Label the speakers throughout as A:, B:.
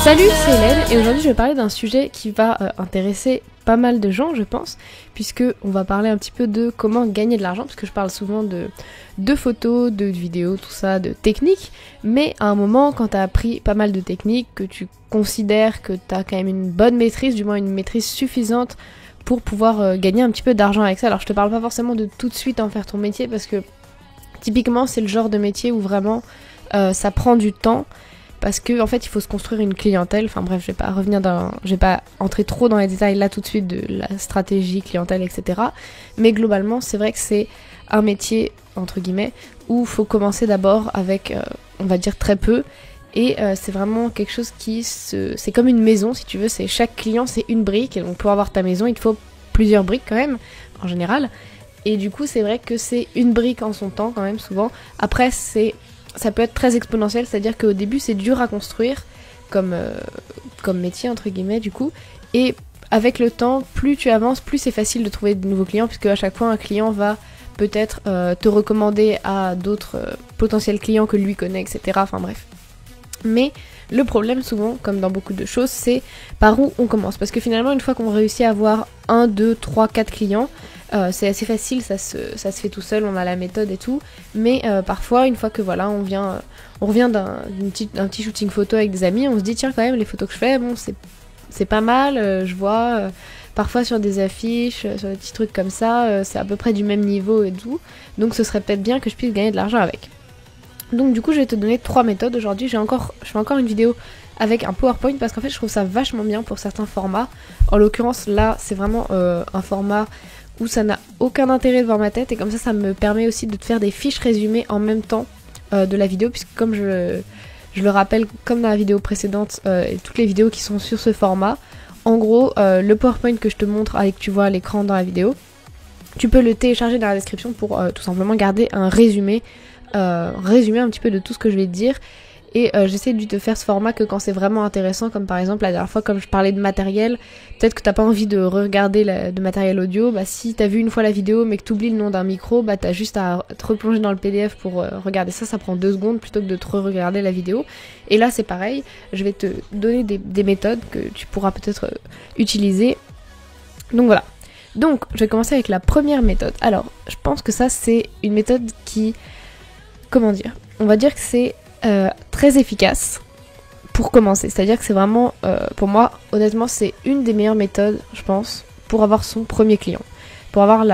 A: Salut, c'est Hélène et aujourd'hui je vais parler d'un sujet qui va intéresser pas mal de gens je pense, puisque on va parler un petit peu de comment gagner de l'argent, parce que je parle souvent de photos, de vidéos, tout ça, de techniques, mais à un moment quand t'as appris pas mal de techniques, que tu considères que t'as quand même une bonne maîtrise, du moins une maîtrise suffisante pour pouvoir gagner un petit peu d'argent avec ça. Alors je te parle pas forcément de tout de suite en faire ton métier, parce que typiquement c'est le genre de métier où vraiment ça prend du temps. Parce que en fait il faut se construire une clientèle, enfin bref je vais pas entrer trop dans les détails là tout de suite de la stratégie, clientèle, etc. Mais globalement c'est vrai que c'est un métier entre guillemets où il faut commencer d'abord avec on va dire très peu, et c'est vraiment quelque chose c'est comme une maison si tu veux, c'est chaque client c'est une brique, et donc pour avoir ta maison il te faut plusieurs briques quand même en général, et du coup c'est vrai que c'est une brique en son temps quand même souvent. Après ça peut être très exponentiel, c'est-à-dire qu'au début c'est dur à construire comme métier entre guillemets du coup, et avec le temps plus tu avances plus c'est facile de trouver de nouveaux clients, puisque à chaque fois un client va peut-être te recommander à d'autres potentiels clients que lui connaît, etc. Enfin bref. Mais le problème souvent, comme dans beaucoup de choses, c'est par où on commence, parce que finalement une fois qu'on réussit à avoir 1, 2, 3, 4 clients, c'est assez facile, ça se fait tout seul, on a la méthode et tout, mais parfois une fois que voilà on revient d'un petit shooting photo avec des amis, on se dit tiens quand même les photos que je fais, bon c'est pas mal, je vois parfois sur des affiches, sur des petits trucs comme ça, c'est à peu près du même niveau et tout, donc ce serait peut-être bien que je puisse gagner de l'argent avec. Donc du coup je vais te donner 3 méthodes aujourd'hui. Je fais encore une vidéo avec un PowerPoint parce qu'en fait je trouve ça vachement bien pour certains formats. En l'occurrence là c'est vraiment un format où ça n'a aucun intérêt de voir ma tête, et comme ça me permet aussi de te faire des fiches résumées en même temps de la vidéo, puisque comme je le rappelle, comme dans la vidéo précédente et toutes les vidéos qui sont sur ce format, en gros le PowerPoint que je te montre avec tu vois à l'écran dans la vidéo, tu peux le télécharger dans la description pour tout simplement garder un résumé un petit peu de tout ce que je vais te dire. Et j'essaie de te faire ce format que quand c'est vraiment intéressant, comme par exemple la dernière fois comme je parlais de matériel, peut-être que t'as pas envie de regarder de matériel audio, bah si t'as vu une fois la vidéo mais que t'oublies le nom d'un micro, bah t'as juste à te replonger dans le PDF pour regarder ça prend 2 secondes plutôt que de te regarder la vidéo. Et là c'est pareil, je vais te donner des méthodes que tu pourras peut-être utiliser. Donc voilà. Donc je vais commencer avec la première méthode. Alors je pense que ça c'est une méthode qui, comment dire, on va dire que c'est très efficace pour commencer, c'est-à-dire que c'est vraiment, pour moi, honnêtement, c'est une des meilleures méthodes, je pense, pour avoir son premier client. Pour avoir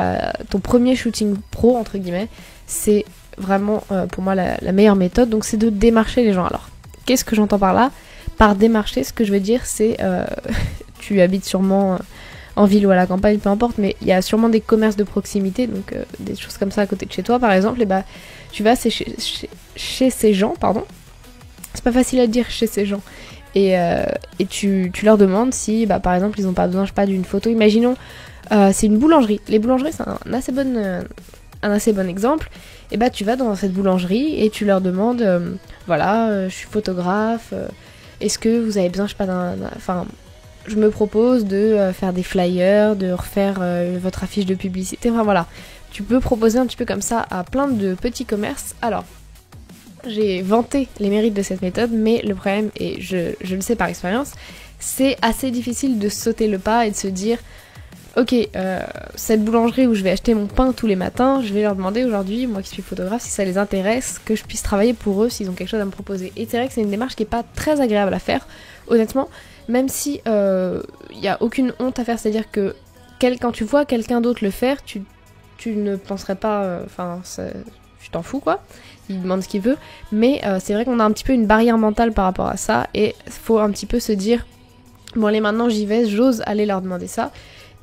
A: ton premier shooting pro, entre guillemets, c'est vraiment, pour moi, la meilleure méthode, donc c'est de démarcher les gens. Alors, qu'est-ce que j'entends par là? Par démarcher, ce que je veux dire, c'est, tu habites sûrement en ville ou à la campagne, peu importe, mais il y a sûrement des commerces de proximité, donc des choses comme ça à côté de chez toi, par exemple, et bah, tu vas chez ces gens, pardon. C'est pas facile à dire chez ces gens. Et tu leur demandes si, bah, par exemple, ils ont pas besoin, je sais pas, d'une photo. Imaginons, c'est une boulangerie. Les boulangeries, c'est un assez bon exemple. Et bah, tu vas dans cette boulangerie et tu leur demandes, voilà, je suis photographe, est-ce que vous avez besoin, je sais pas, enfin, je me propose de faire des flyers, de refaire votre affiche de publicité, enfin voilà. Tu peux proposer un petit peu comme ça à plein de petits commerces. Alors, j'ai vanté les mérites de cette méthode, mais le problème, et je le sais par expérience, c'est assez difficile de sauter le pas et de se dire ok, cette boulangerie où je vais acheter mon pain tous les matins, je vais leur demander aujourd'hui, moi qui suis photographe, si ça les intéresse, que je puisse travailler pour eux s'ils ont quelque chose à me proposer. Et c'est vrai que c'est une démarche qui est pas très agréable à faire, honnêtement, même si y a aucune honte à faire, c'est-à-dire que quand tu vois quelqu'un d'autre le faire, tu ne penserais pas, enfin, tu t'en fous quoi, il demande ce qu'il veut, mais c'est vrai qu'on a un petit peu une barrière mentale par rapport à ça, et faut un petit peu se dire, bon allez maintenant j'y vais, j'ose aller leur demander ça,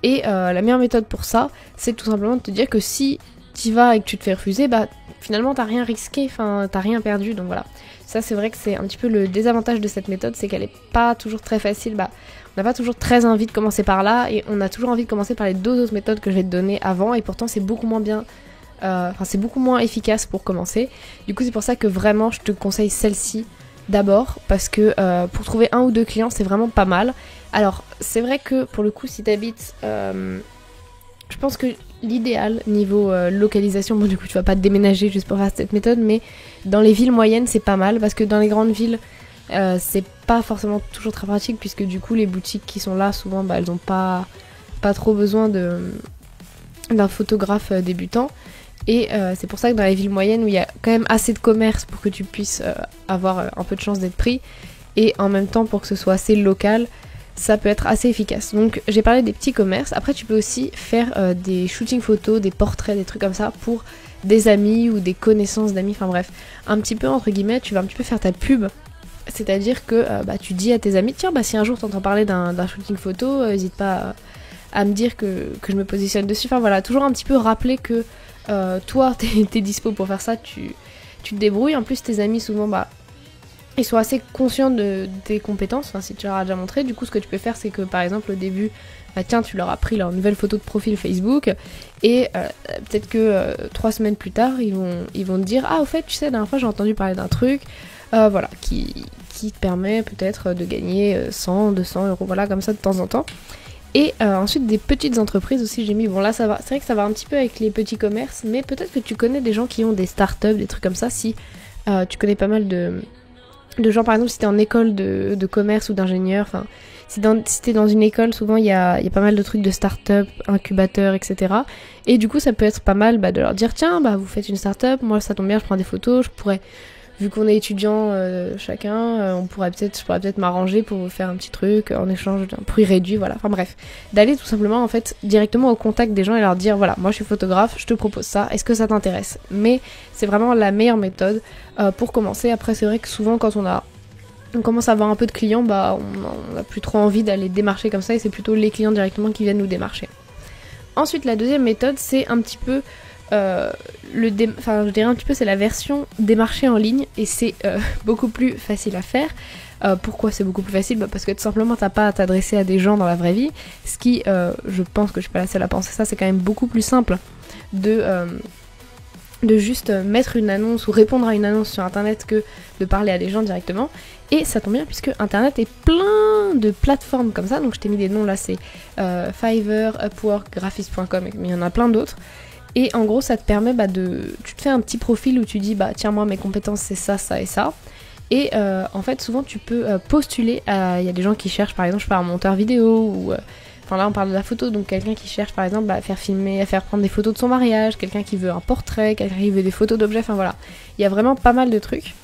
A: et la meilleure méthode pour ça, c'est tout simplement de te dire que si t'y vas et que tu te fais refuser, bah finalement t'as rien risqué, enfin t'as rien perdu, donc voilà. Ça c'est vrai que c'est un petit peu le désavantage de cette méthode, c'est qu'elle est pas toujours très facile, bah on n'a pas toujours très envie de commencer par là, et on a toujours envie de commencer par les 2 autres méthodes que je vais te donner avant, et pourtant c'est beaucoup moins bien, c'est beaucoup moins efficace pour commencer. Du coup c'est pour ça que vraiment je te conseille celle-ci d'abord, parce que pour trouver 1 ou 2 clients c'est vraiment pas mal. Alors c'est vrai que pour le coup si t'habites, je pense que l'idéal niveau localisation, bon du coup tu vas pas te déménager juste pour faire cette méthode, mais dans les villes moyennes c'est pas mal, parce que dans les grandes villes C'est pas forcément toujours très pratique puisque du coup les boutiques qui sont là souvent elles n'ont pas trop besoin d'un photographe débutant. Et c'est pour ça que dans les villes moyennes où il y a quand même assez de commerce pour que tu puisses avoir un peu de chance d'être pris, et en même temps pour que ce soit assez local, ça peut être assez efficace. Donc j'ai parlé des petits commerces. Après tu peux aussi faire des shootings photos, des portraits, des trucs comme ça pour des amis ou des connaissances d'amis, enfin bref, un petit peu entre guillemets, tu vas un petit peu faire ta pub. C'est-à-dire que tu dis à tes amis, tiens si un jour t'entends parler d'un shooting photo, n'hésite pas à me dire que je me positionne dessus. Enfin voilà, toujours un petit peu rappeler que toi t'es dispo pour faire ça, tu te débrouilles. En plus tes amis souvent ils sont assez conscients de tes compétences, si tu leur as déjà montré. Du coup ce que tu peux faire c'est que par exemple au début, tiens tu leur as pris leur nouvelle photo de profil Facebook et peut-être que 3 semaines plus tard ils vont te dire au fait tu sais la dernière fois j'ai entendu parler d'un truc voilà qui te permet peut-être de gagner 100, 200 euros, voilà comme ça de temps en temps. Et ensuite des petites entreprises aussi j'ai mis, bon là ça va, c'est vrai que ça va un petit peu avec les petits commerces, mais peut-être que tu connais des gens qui ont des startups, des trucs comme ça, si tu connais pas mal de gens, par exemple si t'es en école de commerce ou d'ingénieur, enfin si t'es dans une école, souvent il y a pas mal de trucs de start-up, incubateurs, etc. Et du coup ça peut être pas mal de leur dire tiens vous faites une start-up, moi ça tombe bien, je prends des photos, je pourrais, vu qu'on est étudiants chacun, je pourrais peut-être m'arranger pour vous faire un petit truc en échange d'un prix réduit, voilà. Enfin bref, d'aller tout simplement en fait directement au contact des gens et leur dire voilà, moi je suis photographe, je te propose ça, est-ce que ça t'intéresse? Mais c'est vraiment la meilleure méthode pour commencer. Après c'est vrai que souvent quand on commence à avoir un peu de clients, on n'a plus trop envie d'aller démarcher comme ça et c'est plutôt les clients directement qui viennent nous démarcher. Ensuite la deuxième méthode c'est un petit peu je dirais un petit peu c'est la version démarcher en ligne et c'est beaucoup plus facile à faire. Pourquoi c'est beaucoup plus facile? Parce que tout simplement t'as pas à t'adresser à des gens dans la vraie vie, ce qui je pense que je suis pas la seule à penser ça, c'est quand même beaucoup plus simple de juste mettre une annonce ou répondre à une annonce sur internet que de parler à des gens directement. Et ça tombe bien puisque internet est plein de plateformes comme ça, donc je t'ai mis des noms là, c'est Fiverr, Upwork, Graphist.com, mais il y en a plein d'autres. Et en gros ça te permet tu te fais un petit profil où tu dis tiens moi mes compétences c'est ça, ça et ça. Et en fait souvent tu peux postuler il y a des gens qui cherchent par exemple un monteur vidéo ou là on parle de la photo, donc quelqu'un qui cherche par exemple à faire filmer, à faire prendre des photos de son mariage, quelqu'un qui veut un portrait, quelqu'un qui veut des photos d'objets, enfin voilà. Il y a vraiment pas mal de trucs.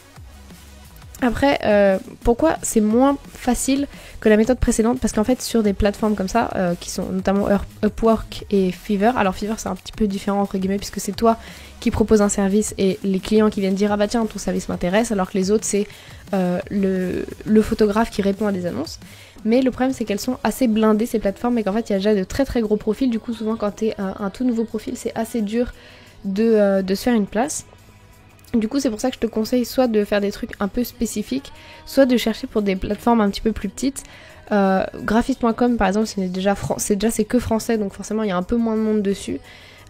A: Après, pourquoi c'est moins facile que la méthode précédente? Parce qu'en fait, sur des plateformes comme ça, qui sont notamment Upwork et Fiverr, alors Fiverr c'est un petit peu différent entre guillemets, puisque c'est toi qui proposes un service et les clients qui viennent dire tiens ton service m'intéresse, alors que les autres c'est le photographe qui répond à des annonces. Mais le problème c'est qu'elles sont assez blindées ces plateformes et qu'en fait il y a déjà de très très gros profils, du coup souvent quand t'es un tout nouveau profil c'est assez dur de se faire une place. Du coup c'est pour ça que je te conseille soit de faire des trucs un peu spécifiques, soit de chercher pour des plateformes un petit peu plus petites. Graphist.com par exemple c'est que français, donc forcément il y a un peu moins de monde dessus.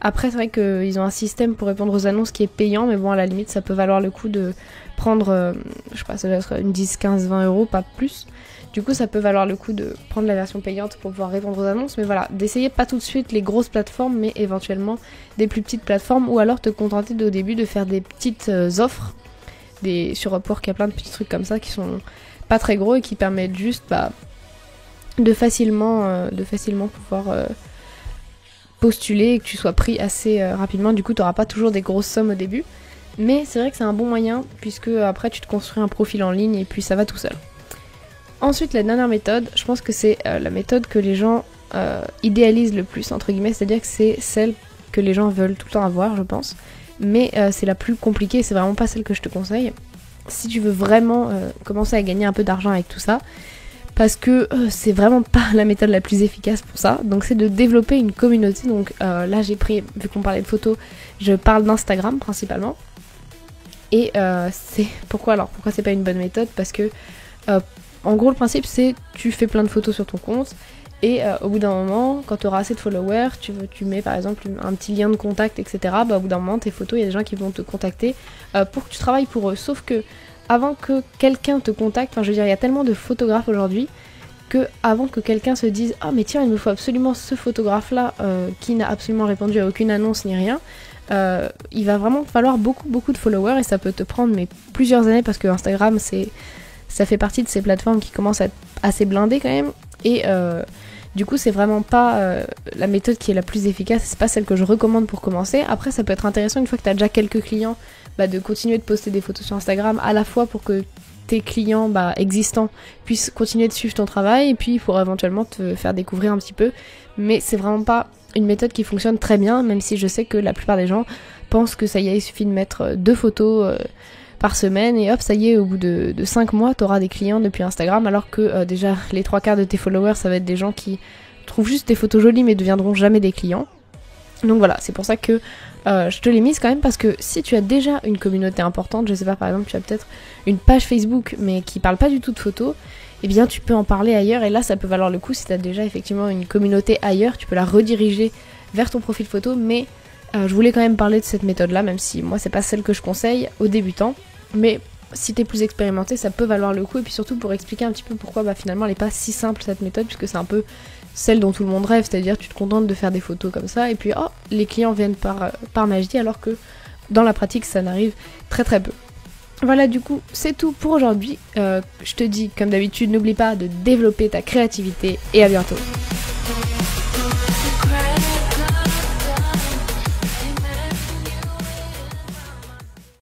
A: Après c'est vrai qu'ils ont un système pour répondre aux annonces qui est payant, mais bon à la limite ça peut valoir le coup de prendre je sais pas, ça doit être une 10, 15, 20 euros, pas plus. Du coup ça peut valoir le coup de prendre la version payante pour pouvoir répondre aux annonces, mais voilà, d'essayer pas tout de suite les grosses plateformes, mais éventuellement des plus petites plateformes, ou alors te contenter au début de faire des petites offres. Sur Upwork il y a plein de petits trucs comme ça qui sont pas très gros et qui permettent juste de facilement pouvoir postuler et que tu sois pris assez rapidement. Du coup t'auras pas toujours des grosses sommes au début, mais c'est vrai que c'est un bon moyen puisque après tu te construis un profil en ligne et puis ça va tout seul. Ensuite, la dernière méthode, je pense que c'est la méthode que les gens idéalisent le plus, entre guillemets, c'est-à-dire que c'est celle que les gens veulent tout le temps avoir, je pense, mais c'est la plus compliquée, c'est vraiment pas celle que je te conseille. Si tu veux vraiment commencer à gagner un peu d'argent avec tout ça, parce que c'est vraiment pas la méthode la plus efficace pour ça, donc c'est de développer une communauté. Donc là j'ai pris, vu qu'on parlait de photos, je parle d'Instagram principalement. Et pourquoi c'est pas une bonne méthode? Parce que en gros le principe c'est tu fais plein de photos sur ton compte et au bout d'un moment quand tu auras assez de followers, tu mets par exemple un petit lien de contact, etc. Au bout d'un moment tes photos, il y a des gens qui vont te contacter pour que tu travailles pour eux. Sauf que avant que quelqu'un te contacte, je veux dire il y a tellement de photographes aujourd'hui que avant que quelqu'un se dise ah mais tiens il me faut absolument ce photographe là qui n'a absolument répondu à aucune annonce ni rien, il va vraiment falloir beaucoup de followers et ça peut te prendre plusieurs années parce que Instagram ça fait partie de ces plateformes qui commencent à être assez blindées quand même, et du coup c'est vraiment pas la méthode qui est la plus efficace, c'est pas celle que je recommande pour commencer. Après ça peut être intéressant une fois que tu as déjà quelques clients, de continuer de poster des photos sur Instagram, à la fois pour que tes clients existants puissent continuer de suivre ton travail, et puis pour éventuellement te faire découvrir un petit peu, mais c'est vraiment pas une méthode qui fonctionne très bien, même si je sais que la plupart des gens pensent que ça y est, il suffit de mettre 2 photos par semaine et hop, ça y est, au bout de 5 mois, t'auras des clients depuis Instagram, alors que déjà les 3/4 de tes followers, ça va être des gens qui trouvent juste tes photos jolies mais ne deviendront jamais des clients. Donc voilà, c'est pour ça que je te l'ai mise quand même, parce que si tu as déjà une communauté importante, je sais pas, par exemple tu as peut-être une page Facebook mais qui parle pas du tout de photos, eh bien tu peux en parler ailleurs, et là ça peut valoir le coup. Si tu as déjà effectivement une communauté ailleurs, tu peux la rediriger vers ton profil photo, mais je voulais quand même parler de cette méthode là, même si moi c'est pas celle que je conseille aux débutants, mais si t'es plus expérimenté ça peut valoir le coup, et puis surtout pour expliquer un petit peu pourquoi finalement elle est pas si simple cette méthode, puisque c'est un peu celle dont tout le monde rêve, c'est-à-dire tu te contentes de faire des photos comme ça et puis les clients viennent par magie, alors que dans la pratique ça n'arrive très très peu. Voilà, du coup c'est tout pour aujourd'hui, je te dis comme d'habitude, n'oublie pas de développer ta créativité, et à bientôt.